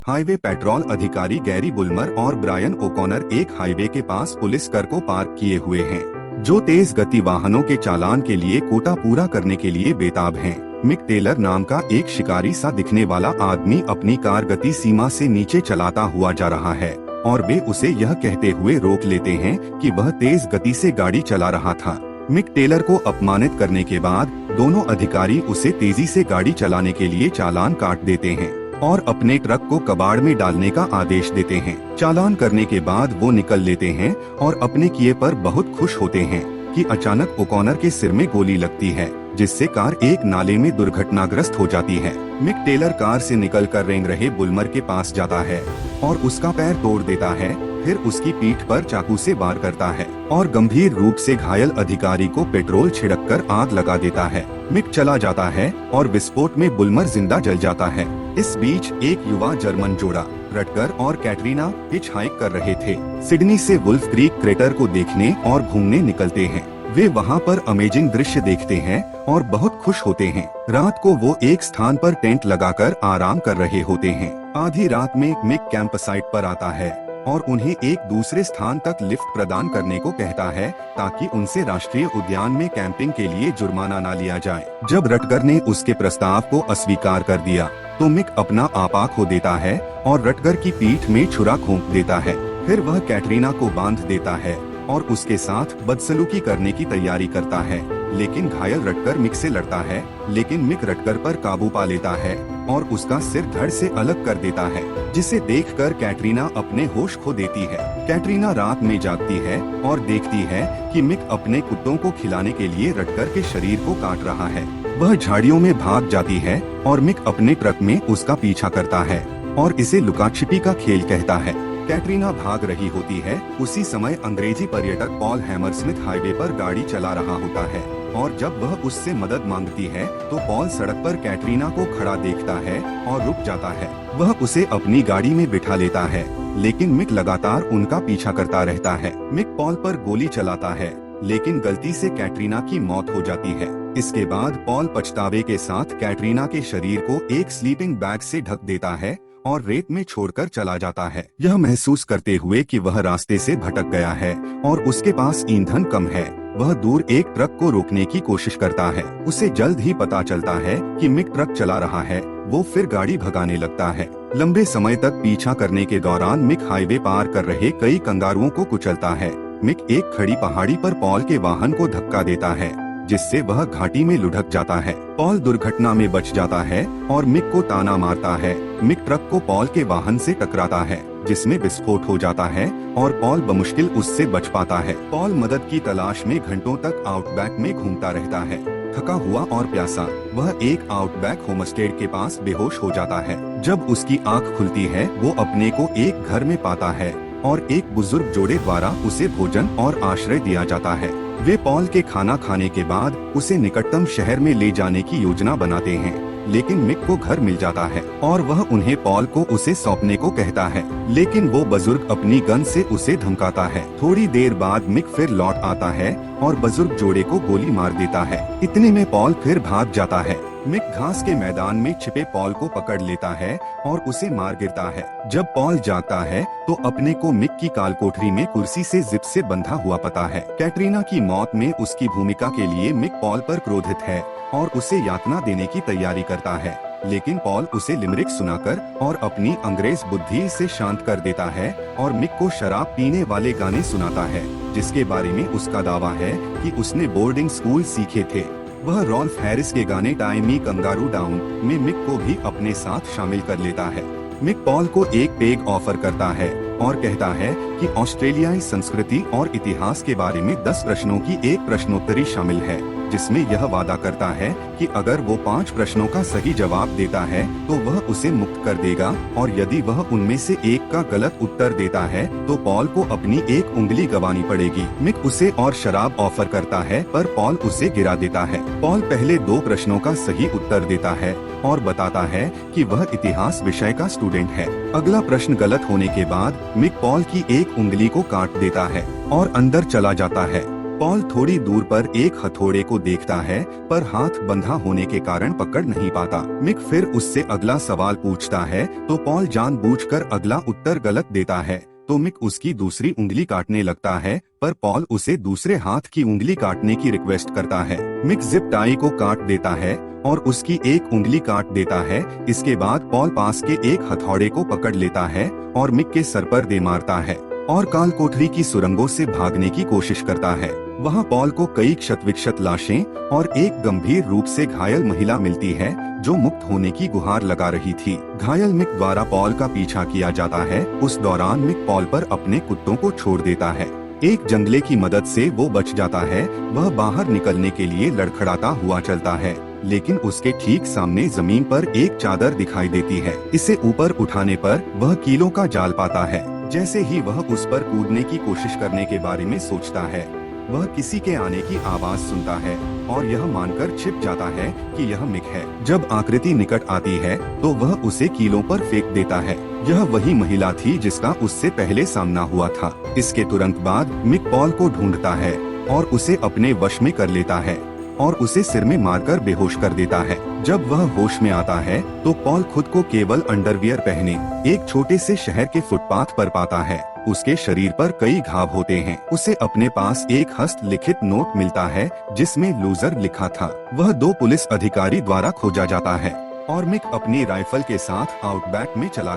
Highway petrol अधिकारी Gary बुल्मर और Brian O'Connor एक हाईवे के पास पुलिस कार को पार्क किए हुए हैं, जो तेज गति वाहनों के चालान के लिए कोटा पूरा करने के लिए बेताब हैं। मिक टेलर नाम का एक शिकारी सा दिखने वाला आदमी अपनी कार गति सीमा से नीचे चलाता हुआ जा रहा है और वे उसे यह कहते हुए रोक लेते हैं कि वह तेज गति से गाड़ी चला रहा था। मिक टेलर को अपमानित करने के बाद दोनों अधिकारी उसे तेजी से गाड़ी चलाने के लिए चालान काट देते हैं और अपने ट्रक को कबाड़ में डालने का आदेश देते हैं। चालान करने के बाद वो निकल लेते हैं और अपने किए पर बहुत खुश होते हैं कि अचानक ओकॉनर के सिर में गोली लगती है, जिससे कार एक नाले में दुर्घटनाग्रस्त हो जाती है। मिक टेलर कार से निकलकर रेंग रहे बुल्मर के पास जाता है और उसका पैर तोड़ देता है, फिर उसकी पीठ पर चाकू से वार करता है और गंभीर रूप से घायल अधिकारी को पेट्रोल छिड़ककर आग लगा देता है। मिक चला जाता है और विस्फोट में बुल्मर जिंदा जल जाता है। इस बीच एक युवा जर्मन जोड़ा रटगर और कैटरीना हिच हाइक कर रहे थे। सिडनी से वुल्फ क्रीक क्रेटर को देखने और घूमने निकलते हैं। वे वहाँ पर अमेजिंग दृश्य देखते हैं और बहुत खुश होते हैं। रात को वो एक स्थान पर टेंट लगाकर आराम कर रहे होते हैं। आधी रात में मिक कैंप साइट पर आता है और उन्हें एक दूसरे स्थान तक लिफ्ट प्रदान करने को कहता है ताकि उनसे राष्ट्रीय उद्यान में कैंपिंग के लिए जुर्माना न लिया जाए। जब रटगर ने उसके प्रस्ताव को अस्वीकार कर दिया तो मिक अपना आपा खो देता है और रटगर की पीठ में छुरा घोंप देता है। फिर वह कैटरीना को बांध देता है और उसके साथ बदसलूकी करने की तैयारी करता है, लेकिन घायल रटगर मिक से लड़ता है, लेकिन मिक रटगर पर काबू पा लेता है और उसका सिर धड़ से अलग कर देता है, जिसे देखकर कैटरीना अपने होश खो देती है। कैटरीना रात में जागती है और देखती है कि मिक अपने कुत्तों को खिलाने के लिए रटगर के शरीर को काट रहा है। वह झाड़ियों में भाग जाती है और मिक अपने ट्रक में उसका पीछा करता है और इसे लुका-छिपी का खेल कहता है। कैटरीना भाग रही होती है। उसी समय अंग्रेजी पर्यटक पॉल हैमरस्मिथ हाईवे पर गाड़ी चला रहा होता है और जब वह उससे मदद मांगती है तो पॉल सड़क पर कैटरीना को खड़ा देखता है और रुक जाता है। वह उसे अपनी गाड़ी में बिठा लेता है, लेकिन मिक लगातार उनका पीछा करता रहता है। मिक पॉल पर गोली चलाता है, लेकिन गलती से कैटरीना की मौत हो जाती है। इसके बाद पॉल पछतावे के साथ कैटरीना के शरीर को एक स्लीपिंग बैग से ढक देता है और रेत में छोड़कर चला जाता है, यह महसूस करते हुए कि वह रास्ते से भटक गया है और उसके पास ईंधन कम है। वह दूर एक ट्रक को रोकने की कोशिश करता है। उसे जल्द ही पता चलता है कि मिक ट्रक चला रहा है। वो फिर गाड़ी भगाने लगता है। लंबे समय तक पीछा करने के दौरान मिक हाईवे पार कर रहे कई कंगारुओं को कुचलता है। मिक एक खड़ी पहाड़ी पर पॉल के वाहन को धक्का देता है, जिससे वह घाटी में लुढ़क जाता है। पॉल दुर्घटना में बच जाता है और मिक को ताना मारता है। मिक ट्रक को पॉल के वाहन से टकराता है, जिसमें विस्फोट हो जाता है और पॉल बमुश्किल उससे बच पाता है। पॉल मदद की तलाश में घंटों तक आउटबैक में घूमता रहता है। थका हुआ और प्यासा वह एक आउटबैक होमस्टेड के पास बेहोश हो जाता है। जब उसकी आंख खुलती है वो अपने को एक घर में पाता है और एक बुजुर्ग जोड़े द्वारा उसे भोजन और आश्रय दिया जाता है। वे पॉल के खाना खाने के बाद उसे निकटतम शहर में ले जाने की योजना बनाते हैं, लेकिन मिक को घर मिल जाता है और वह उन्हें पॉल को उसे सौंपने को कहता है, लेकिन वो बुजुर्ग अपनी गन से उसे धमकाता है। थोड़ी देर बाद मिक फिर लौट आता है और बुजुर्ग जोड़े को गोली मार देता है। इतने में पॉल फिर भाग जाता है। मिक घास के मैदान में छिपे पॉल को पकड़ लेता है और उसे मार गिरता है। जब पॉल जागता है तो अपने को मिक की काल कोठरी में कुर्सी से जिप से बंधा हुआ पता है। कैटरीना की मौत में उसकी भूमिका के लिए मिक पॉल पर क्रोधित है और उसे यातना देने की तैयारी करता है, लेकिन पॉल उसे लिमरिक सुनाकर और अपनी अंग्रेज बुद्धि से शांत कर देता है और मिक को शराब पीने वाले गाने सुनाता है, जिसके बारे में उसका दावा है कि उसने बोर्डिंग स्कूल सीखे थे। वह रॉल्फ हैरिस के गाने टाइम मी कंगारू डाउन में मिक को भी अपने साथ शामिल कर लेता है। मिक पॉल को एक पेग ऑफर करता है और कहता है कि ऑस्ट्रेलियाई संस्कृति और इतिहास के बारे में 10 प्रश्नों की एक प्रश्नोत्तरी शामिल है, जिसमें यह वादा करता है कि अगर वो 5 प्रश्नों का सही जवाब देता है तो वह उसे मुक्त कर देगा और यदि वह उनमें से एक का गलत उत्तर देता है तो पॉल को अपनी एक उंगली गंवानी पड़ेगी। मिक उसे और शराब ऑफर करता है, पर पॉल उसे गिरा देता है। पॉल पहले 2 प्रश्नों का सही उत्तर देता है और बताता है कि वह इतिहास विषय का स्टूडेंट है। अगला प्रश्न गलत होने के बाद मिक पॉल की एक उंगली को काट देता है और अंदर चला जाता है। पॉल थोड़ी दूर पर एक हथौड़े को देखता है, पर हाथ बंधा होने के कारण पकड़ नहीं पाता। मिक फिर उससे अगला सवाल पूछता है, तो पॉल जानबूझकर अगला उत्तर गलत देता है, तो मिक उसकी दूसरी उंगली काटने लगता है, पर पॉल उसे दूसरे हाथ की उंगली काटने की रिक्वेस्ट करता है। मिक जिप टाई को काट देता है और उसकी एक उंगली काट देता है। इसके बाद पॉल पास के एक हथौड़े को पकड़ लेता है और मिक के सर पर दे मारता है और काल कोठरी की सुरंगों से भागने की कोशिश करता है। वहाँ पॉल को कई क्षत-विक्षत लाशें और एक गंभीर रूप से घायल महिला मिलती है जो मुक्त होने की गुहार लगा रही थी। घायल मिक द्वारा पॉल का पीछा किया जाता है। उस दौरान मिक पॉल पर अपने कुत्तों को छोड़ देता है। एक जंगले की मदद से वो बच जाता है। वह बाहर निकलने के लिए लड़खड़ाता हुआ चलता है, लेकिन उसके ठीक सामने जमीन पर एक चादर दिखाई देती है। इसे ऊपर उठाने पर वह कीलों का जाल पाता है। जैसे ही वह उस पर कूदने की कोशिश करने के बारे में सोचता है, वह किसी के आने की आवाज सुनता है और यह मानकर छिप जाता है कि यह मिक है। जब आकृति निकट आती है तो वह उसे कीलों पर फेंक देता है। यह वही महिला थी जिसका उससे पहले सामना हुआ था। इसके तुरंत बाद मिक पॉल को ढूंढता है और उसे अपने वश में कर लेता है और उसे सिर में मारकर बेहोश कर देता है। जब वह होश में आता है तो पॉल खुद को केवल अंडरवियर पहने एक छोटे से शहर के फुटपाथ पर पाता है। उसके शरीर पर कई घाव होते हैं। उसे अपने पास एक हस्तलिखित नोट मिलता है जिसमें लूजर लिखा था। वह 2 पुलिस अधिकारी द्वारा खोजा जाता है और मिक अपनी राइफल के साथ आउटबैक में चला